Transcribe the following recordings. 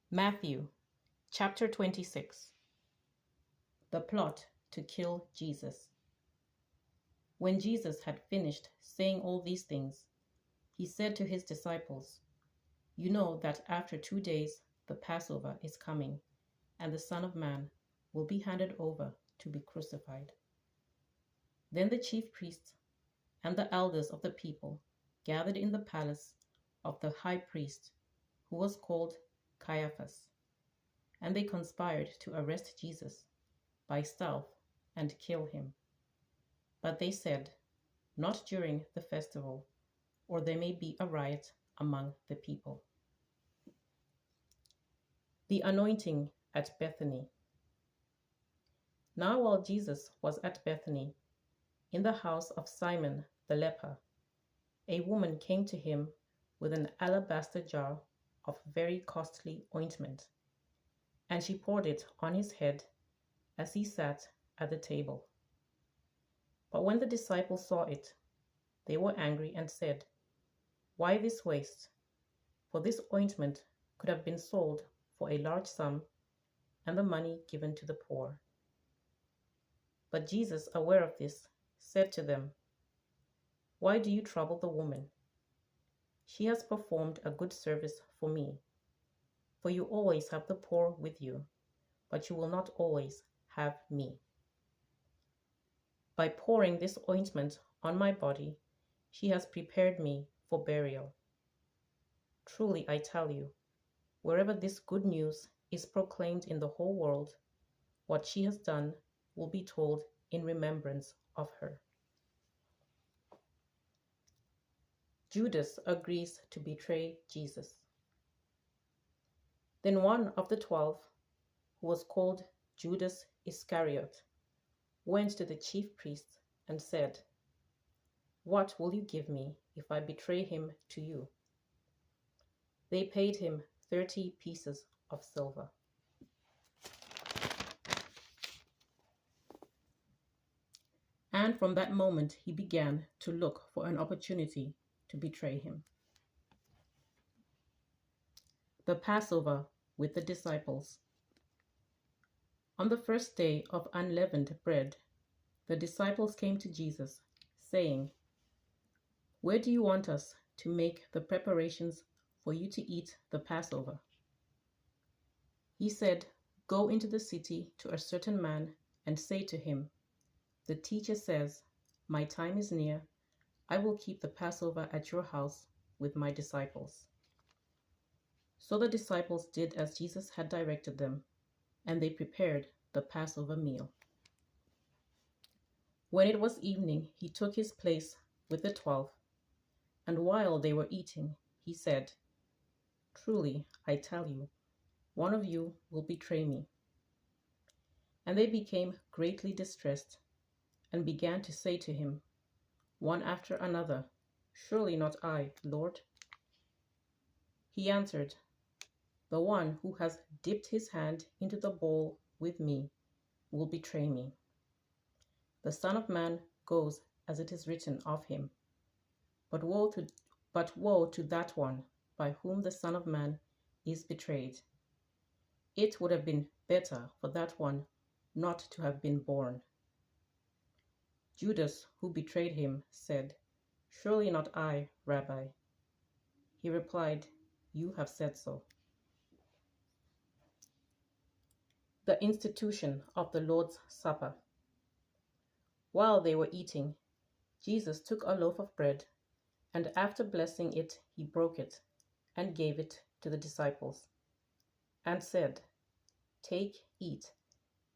Matthew chapter 26. The plot to kill Jesus. When Jesus had finished saying all these things, he said to his disciples, "You know that after 2 days the Passover is coming, and the Son of Man will be handed over to be crucified." Then the chief priests and the elders of the people gathered in the palace of the high priest, who was called Caiaphas, and they conspired to arrest Jesus by stealth and kill him. But they said, "Not during the festival, or there may be a riot among the people." The anointing at Bethany. Now while Jesus was at Bethany, in the house of Simon the leper, a woman came to him with an alabaster jar of very costly ointment, and she poured it on his head as he sat at the table. But when the disciples saw it, they were angry and said, "Why this waste? For this ointment could have been sold for a large sum and the money given to the poor." But Jesus, aware of this, said to them, "Why do you trouble the woman? She has performed a good service for me. For you always have the poor with you, but you will not always have me. By pouring this ointment on my body, she has prepared me for burial. Truly, I tell you, wherever this good news is proclaimed in the whole world, what she has done will be told in remembrance of her." Judas agrees to betray Jesus. Then one of the 12, who was called Judas Iscariot, went to the chief priests and said, "What will you give me if I betray him to you?" They paid him 30 pieces of silver. And from that moment he began to look for an opportunity to betray him. The Passover with the disciples. On the first day of unleavened bread, the disciples came to Jesus, saying, "Where do you want us to make the preparations for you to eat the Passover?" He said, "Go into the city to a certain man and say to him, 'The teacher says, my time is near. I will keep the Passover at your house with my disciples.'" So the disciples did as Jesus had directed them, and they prepared the Passover meal. When it was evening, he took his place with the 12, and while they were eating, he said, "Truly, I tell you, one of you will betray me." And they became greatly distressed and began to say to him, one after another, "Surely not I, Lord." He answered, "The one who has dipped his hand into the bowl with me will betray me. The Son of Man goes as it is written of him, but woe to that one by whom the Son of Man is betrayed. It would have been better for that one not to have been born." Judas, who betrayed him, said, "Surely not I, Rabbi." He replied, "You have said so." The institution of the Lord's Supper. While they were eating, Jesus took a loaf of bread, and after blessing it, he broke it and gave it to the disciples, and said, "Take, eat,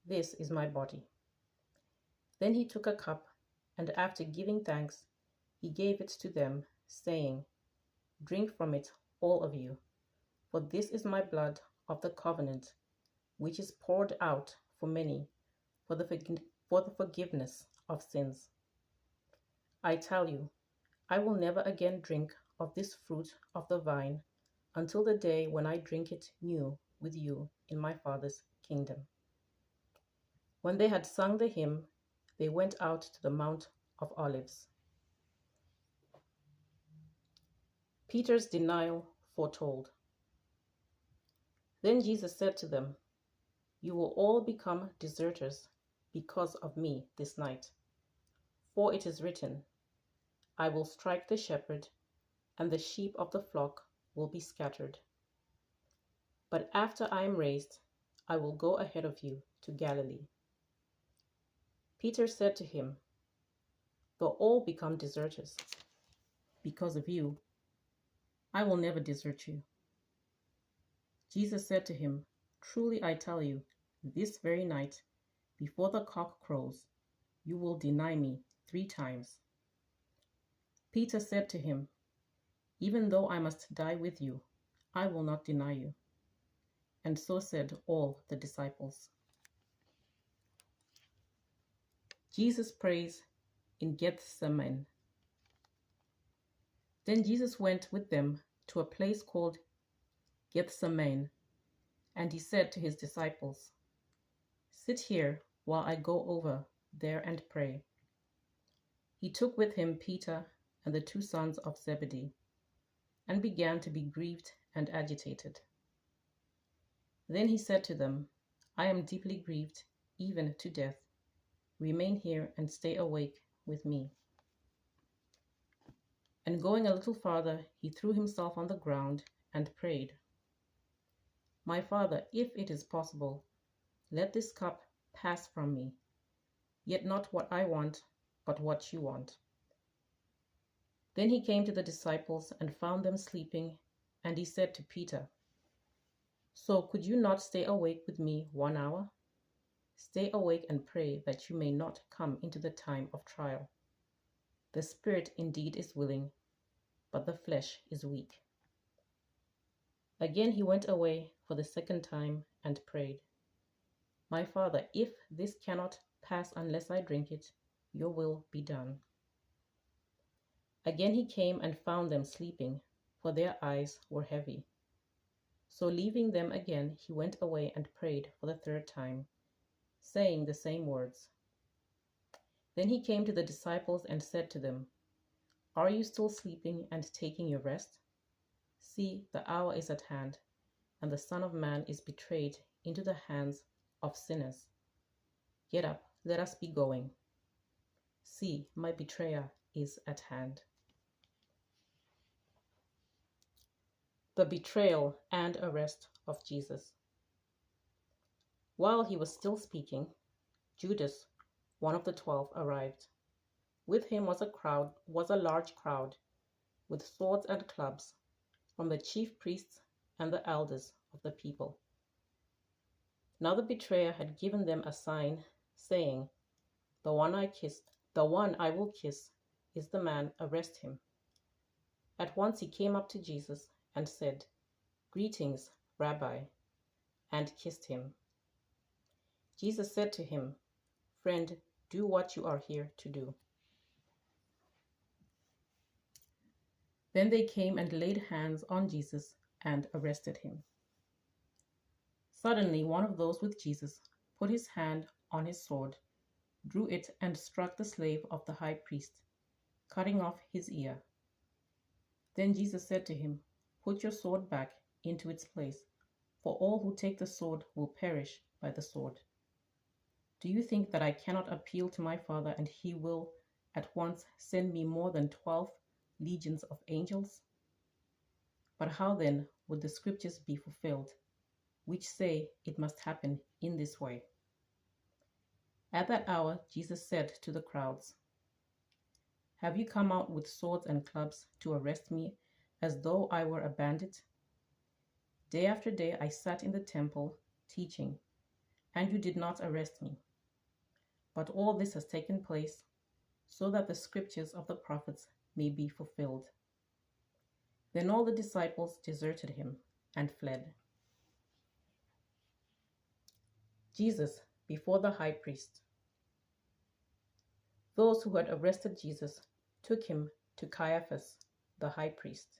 this is my body." Then he took a cup, and after giving thanks, he gave it to them, saying, "Drink from it, all of you, for this is my blood of the covenant, which is poured out for many for the forgiveness of sins. I tell you, I will never again drink of this fruit of the vine until the day when I drink it new with you in my Father's kingdom." When they had sung the hymn, they went out to the Mount of Olives. Peter's denial foretold. Then Jesus said to them, "You will all become deserters because of me this night. For it is written, I will strike the shepherd, and the sheep of the flock will be scattered. But after I am raised, I will go ahead of you to Galilee." Peter said to him, "Though all become deserters because of you, I will never desert you." Jesus said to him, "Truly I tell you, this very night, before the cock crows, you will deny me 3 times." Peter said to him, "Even though I must die with you, I will not deny you." And so said all the disciples. Jesus prays in Gethsemane. Then Jesus went with them to a place called Gethsemane, and he said to his disciples, "Sit here while I go over there and pray." He took with him Peter and the 2 sons of Zebedee, and began to be grieved and agitated. Then he said to them, "I am deeply grieved, even to death. Remain here and stay awake with me." And going a little farther, he threw himself on the ground and prayed, "My Father, if it is possible, let this cup pass from me. Yet not what I want, but what you want." Then he came to the disciples and found them sleeping, and he said to Peter, "So could you not stay awake with me 1 hour? Stay awake and pray that you may not come into the time of trial. The spirit indeed is willing, but the flesh is weak." Again he went away for the 2nd time and prayed, "My Father, if this cannot pass unless I drink it, your will be done." Again he came and found them sleeping, for their eyes were heavy. So leaving them again, he went away and prayed for the 3rd time, saying the same words. Then he came to the disciples and said to them, "Are you still sleeping and taking your rest? See, the hour is at hand, and the Son of Man is betrayed into the hands of sinners. Get up, let us be going. See, my betrayer is at hand." The betrayal and arrest of Jesus. While he was still speaking, Judas, one of the 12, arrived. With him was a large crowd, with swords and clubs, from the chief priests and the elders of the people. Now the betrayer had given them a sign, saying, the one I will kiss is the man, arrest him." At once he came up to Jesus and said, "Greetings, Rabbi," and kissed him. Jesus said to him, "Friend, do what you are here to do." Then they came and laid hands on Jesus and arrested him. Suddenly one of those with Jesus put his hand on his sword, drew it, and struck the slave of the high priest, cutting off his ear. Then Jesus said to him, "Put your sword back into its place, for all who take the sword will perish by the sword. Do you think that I cannot appeal to my Father, and he will at once send me more than 12 legions of angels? But how then would the scriptures be fulfilled, which say it must happen in this way?" At that hour Jesus said to the crowds, "Have you come out with swords and clubs to arrest me as though I were a bandit? Day after day I sat in the temple teaching, and you did not arrest me. But all this has taken place so that the scriptures of the prophets may be fulfilled." Then all the disciples deserted him and fled. Jesus before the high priest. Those who had arrested Jesus took him to Caiaphas, the high priest,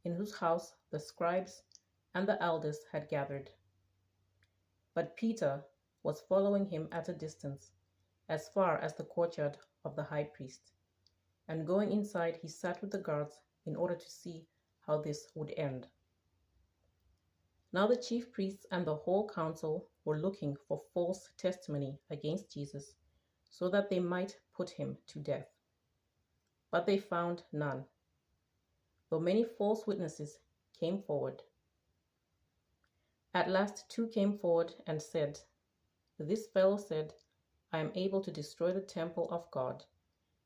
in whose house the scribes and the elders had gathered. But Peter was following him at a distance, as far as the courtyard of the high priest, and going inside he sat with the guards in order to see how this would end. Now the chief priests and the whole council were looking for false testimony against Jesus, so that they might put him to death. But they found none, though many false witnesses came forward. At last 2 came forward and said, "This fellow said, I am able to destroy the temple of God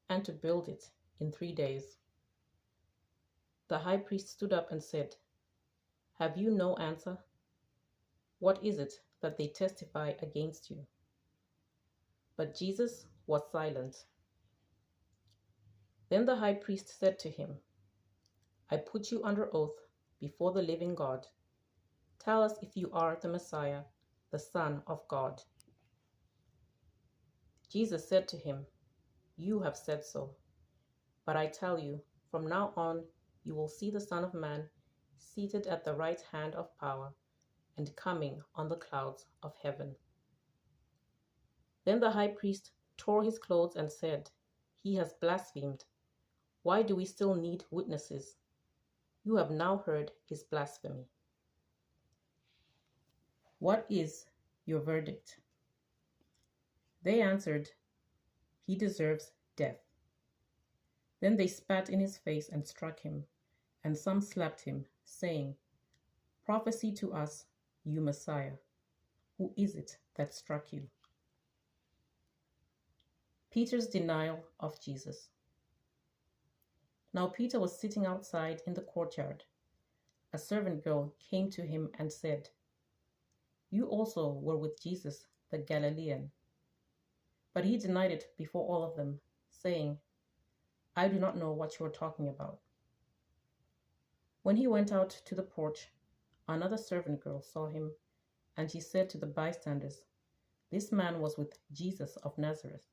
and to build it in 3 days." The high priest stood up and said, "Have you no answer? What is it that they testify against you?" But Jesus was silent. Then the high priest said to him, "I put you under oath before the living God. Tell us if you are the Messiah, the Son of God." Jesus said to him, "You have said so. But I tell you, from now on you will see the Son of Man seated at the right hand of power and coming on the clouds of heaven." Then the high priest tore his clothes and said, "He has blasphemed. Why do we still need witnesses? You have now heard his blasphemy. What is your verdict?" They answered, "He deserves death." Then they spat in his face and struck him, and some slapped him, saying, "Prophesy to us, you Messiah. Who is it that struck you?" Peter's denial of Jesus. Now Peter was sitting outside in the courtyard. A servant girl came to him and said, "You also were with Jesus the Galilean." But he denied it before all of them, saying, "I do not know what you are talking about." When he went out to the porch, another servant girl saw him, and she said to the bystanders, "This man was with Jesus of Nazareth."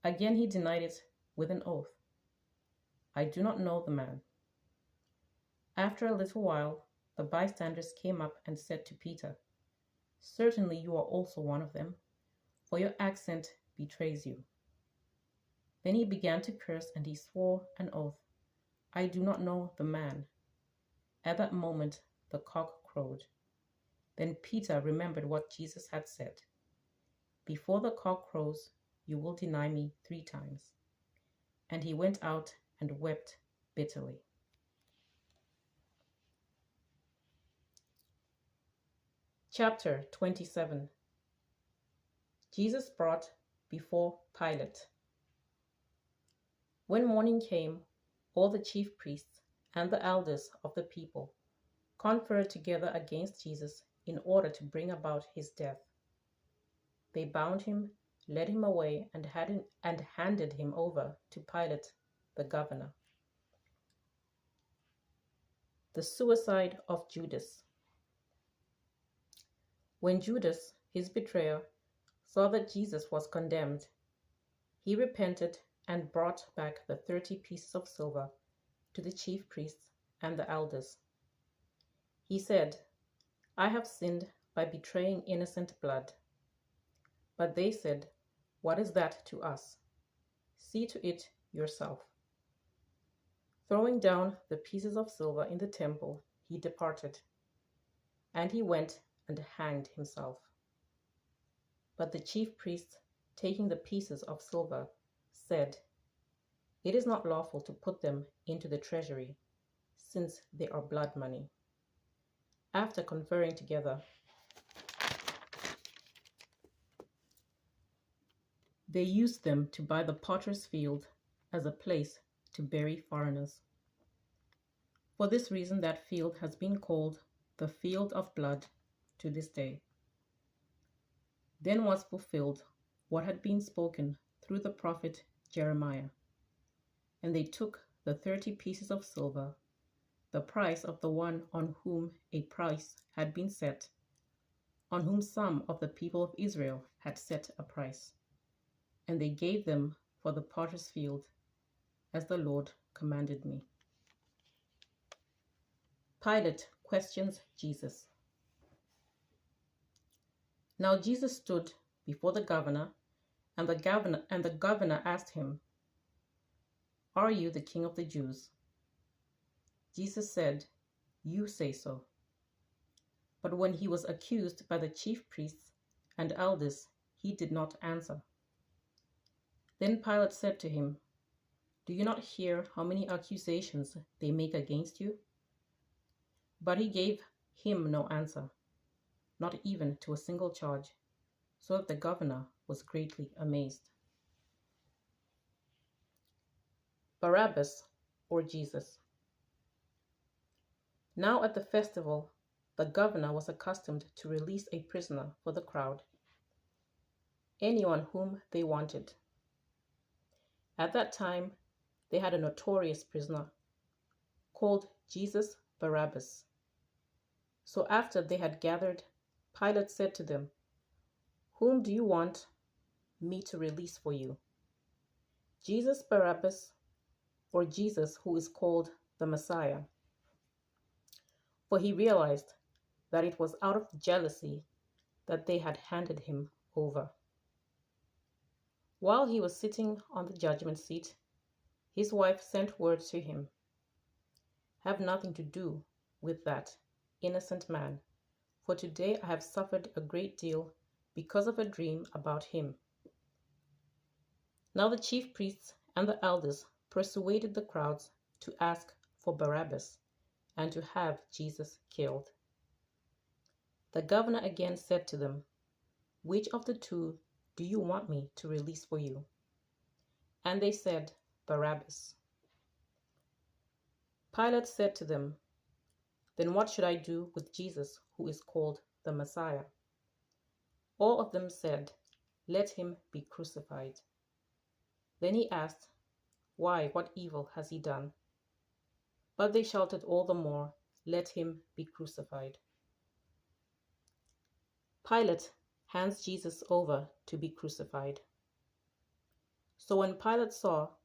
Again he denied it with an oath, "I do not know the man." After a little while, the bystanders came up and said to Peter, "Certainly you are also one of them, for your accent betrays you." Then he began to curse, and he swore an oath, "I do not know the man." At that moment the cock crowed. Then Peter remembered what Jesus had said, "Before the cock crows, you will deny me 3 times." And he went out and wept bitterly. Chapter 27. Jesus brought before Pilate. When morning came, all the chief priests and the elders of the people conferred together against Jesus in order to bring about his death. They bound him, led him away, and handed him over to Pilate, the governor. The suicide of Judas. When Judas, his betrayer, saw that Jesus was condemned, he repented and brought back the 30 pieces of silver to the chief priests and the elders. He said, "I have sinned by betraying innocent blood." But they said, "What is that to us? See to it yourself." Throwing down the pieces of silver in the temple, he departed, and he went and hanged himself. But the chief priests, taking the pieces of silver, said, "It is not lawful to put them into the treasury, since they are blood money." After conferring together, they used them to buy the potter's field as a place to bury foreigners. For this reason, that field has been called the Field of Blood to this day. Then was fulfilled what had been spoken through the prophet Jeremiah. And they took the 30 pieces of silver, the price of the one on whom a price had been set, on whom some of the people of Israel had set a price, and they gave them for the potter's field, as the Lord commanded me. Pilate questions Jesus. Now Jesus stood before the governor, and the governor asked him, "Are you the king of the Jews?" Jesus said, "You say so." But when he was accused by the chief priests and elders, he did not answer. Then Pilate said to him, "Do you not hear how many accusations they make against you?" But he gave him no answer, not even to a single charge, so that the governor was greatly amazed. Barabbas or Jesus. Now at the festival, the governor was accustomed to release a prisoner for the crowd, anyone whom they wanted. At that time, they had a notorious prisoner called Jesus Barabbas. So after they had gathered, Pilate said to them, "Whom do you want me to release for you? Jesus Barabbas or Jesus who is called the Messiah?" For he realized that it was out of jealousy that they had handed him over. While he was sitting on the judgment seat, his wife sent word to him, "Have nothing to do with that innocent man, for today I have suffered a great deal because of a dream about him." Now the chief priests and the elders persuaded the crowds to ask for Barabbas and to have Jesus killed. The governor again said to them, "Which of the two do you want me to release for you?" And they said, "Barabbas." Pilate said to them, "Then what should I do with Jesus who is called the Messiah?" All of them said, "Let him be crucified." Then he asked, "Why, what evil has he done?" But they shouted all the more, "Let him be crucified." Pilate hands Jesus over to be crucified. So when Pilate saw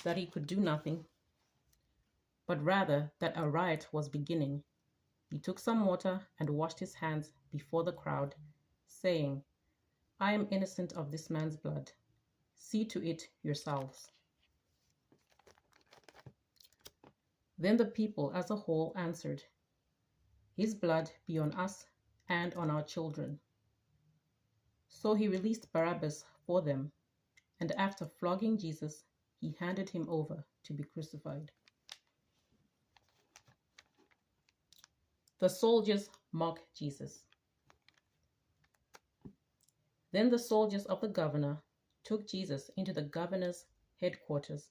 that he could do nothing, but rather that a riot was beginning, he took some water and washed his hands before the crowd, saying, "I am innocent of this man's blood. See to it yourselves." Then the people as a whole answered, "His blood be on us and on our children." So he released Barabbas for them, and after flogging Jesus, he handed him over to be crucified. The soldiers mock Jesus. Then the soldiers of the governor took Jesus into the governor's headquarters,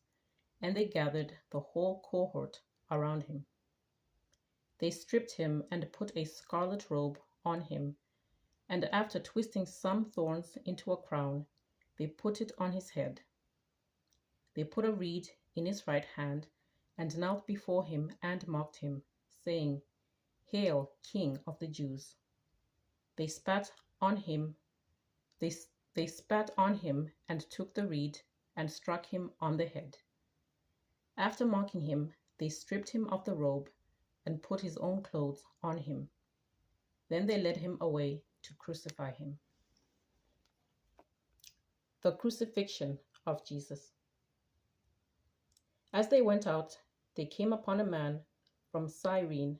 and they gathered the whole cohort around him. They stripped him and put a scarlet robe on him, and after twisting some thorns into a crown, they put it on his head. They put a reed in his right hand and knelt before him and mocked him, saying, "Hail, King of the Jews." They spat on him. They spat on him and took the reed and struck him on the head. After mocking him, they stripped him of the robe and put his own clothes on him. Then they led him away to crucify him. The crucifixion of Jesus. As they went out, they came upon a man from Cyrene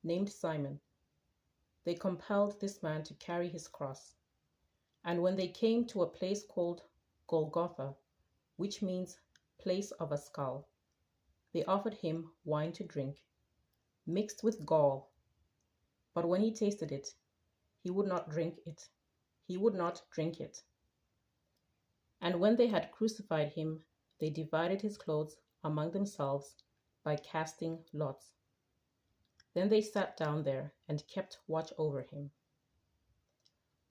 named Simon. They compelled this man to carry his cross. And when they came to a place called Golgotha, which means place of a skull, they offered him wine to drink, mixed with gall. But when he tasted it, he would not drink it. He would not drink it. And when they had crucified him, they divided his clothes among themselves by casting lots. Then they sat down there and kept watch over him.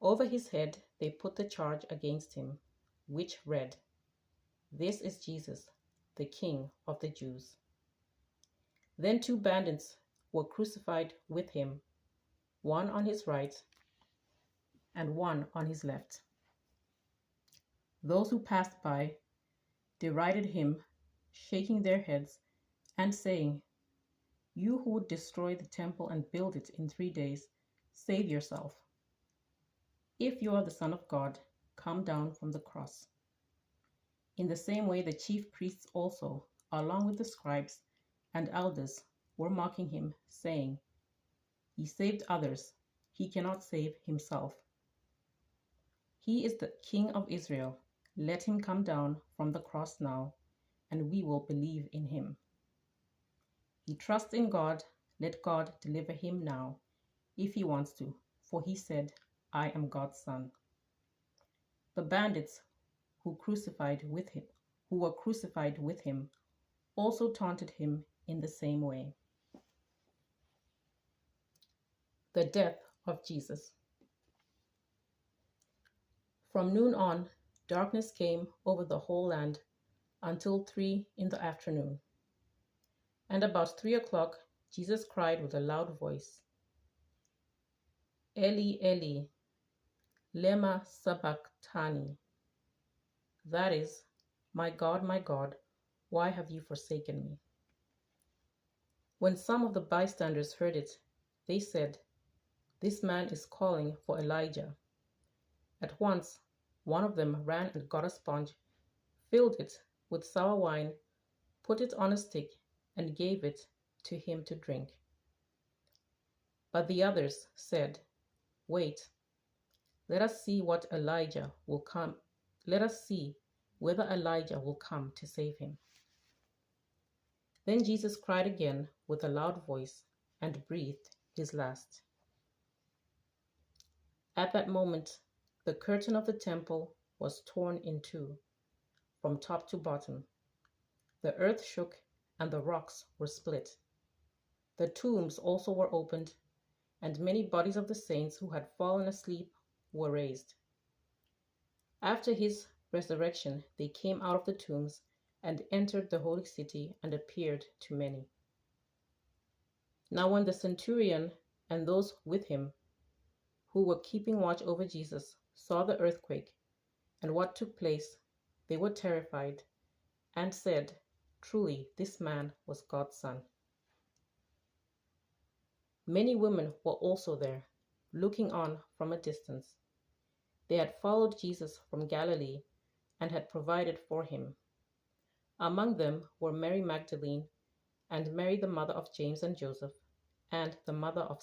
Over his head they put the charge against him, which read, "This is Jesus, the King of the Jews." Then 2 bandits were crucified with him, one on his right and one on his left. Those who passed by derided him, shaking their heads and saying, "You who would destroy the temple and build it in 3 days, save yourself. If you are the Son of God, come down from the cross." In the same way, the chief priests also, along with the scribes and elders, were mocking him, saying, He saved others. He cannot save himself. He is the King of Israel. Let him come down from the cross now, and we will believe in him. He trusts in God. Let God deliver him now, if he wants to, for he said, I am God's son. The bandits who were crucified with him, also taunted him in the same way. The death of Jesus. From noon on, darkness came over the whole land until 3 in the afternoon. And about 3 o'clock, Jesus cried with a loud voice, Eli, Eli, lema sabachthani. That is, my God, why have you forsaken me? When some of the bystanders heard it, they said, This man is calling for Elijah. At once, one of them ran and got a sponge, filled it with sour wine, put it on a stick, and gave it to him to drink. But the others said, Wait, let us see whether Elijah will come to save him. Then Jesus cried again with a loud voice and breathed his last. At that moment, the curtain of the temple was torn in two, from top to bottom. The earth shook and the rocks were split. The tombs also were opened, and many bodies of the saints who had fallen asleep were raised. After his resurrection, they came out of the tombs and entered the holy city and appeared to many. Now when the centurion and those with him who were keeping watch over Jesus saw the earthquake and what took place, they were terrified and said, Truly, this man was God's son. Many women were also there, looking on from a distance. They had followed Jesus from Galilee and had provided for him. Among them were Mary Magdalene, and Mary the mother of James and Joseph, and the mother of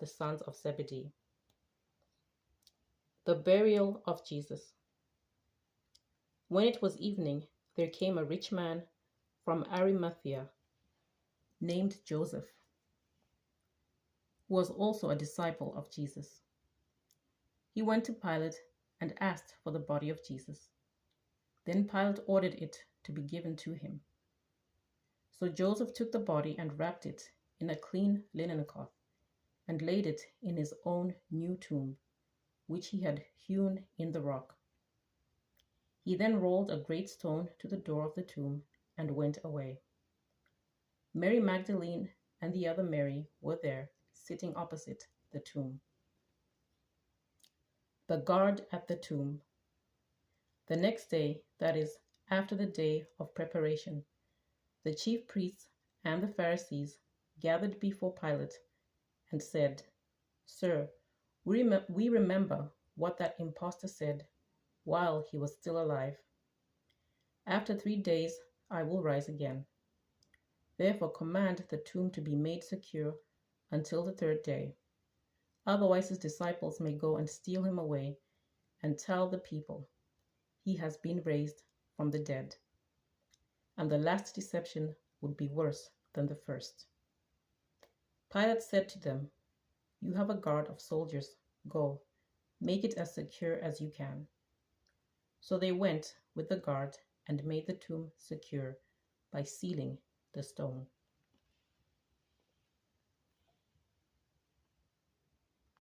the sons of Zebedee. The burial of Jesus. When it was evening, there came a rich man from Arimathea, named Joseph, who was also a disciple of Jesus. He went to Pilate and asked for the body of Jesus. Then Pilate ordered it to be given to him. So Joseph took the body and wrapped it in a clean linen cloth and laid it in his own new tomb, which he had hewn in the rock. He then rolled a great stone to the door of the tomb and went away. Mary Magdalene and the other Mary were there, sitting opposite the tomb. The guard at the tomb. The next day, that is, after the day of preparation, the chief priests and the Pharisees gathered before Pilate and said, Sir, we remember what that impostor said while he was still alive. After 3 days, I will rise again. Therefore command the tomb to be made secure until the 3rd day. Otherwise his disciples may go and steal him away and tell the people, he has been raised from the dead. And the last deception would be worse than the first. Pilate said to them, You have a guard of soldiers. Go, make it as secure as you can. So they went with the guard and made the tomb secure by sealing the stone.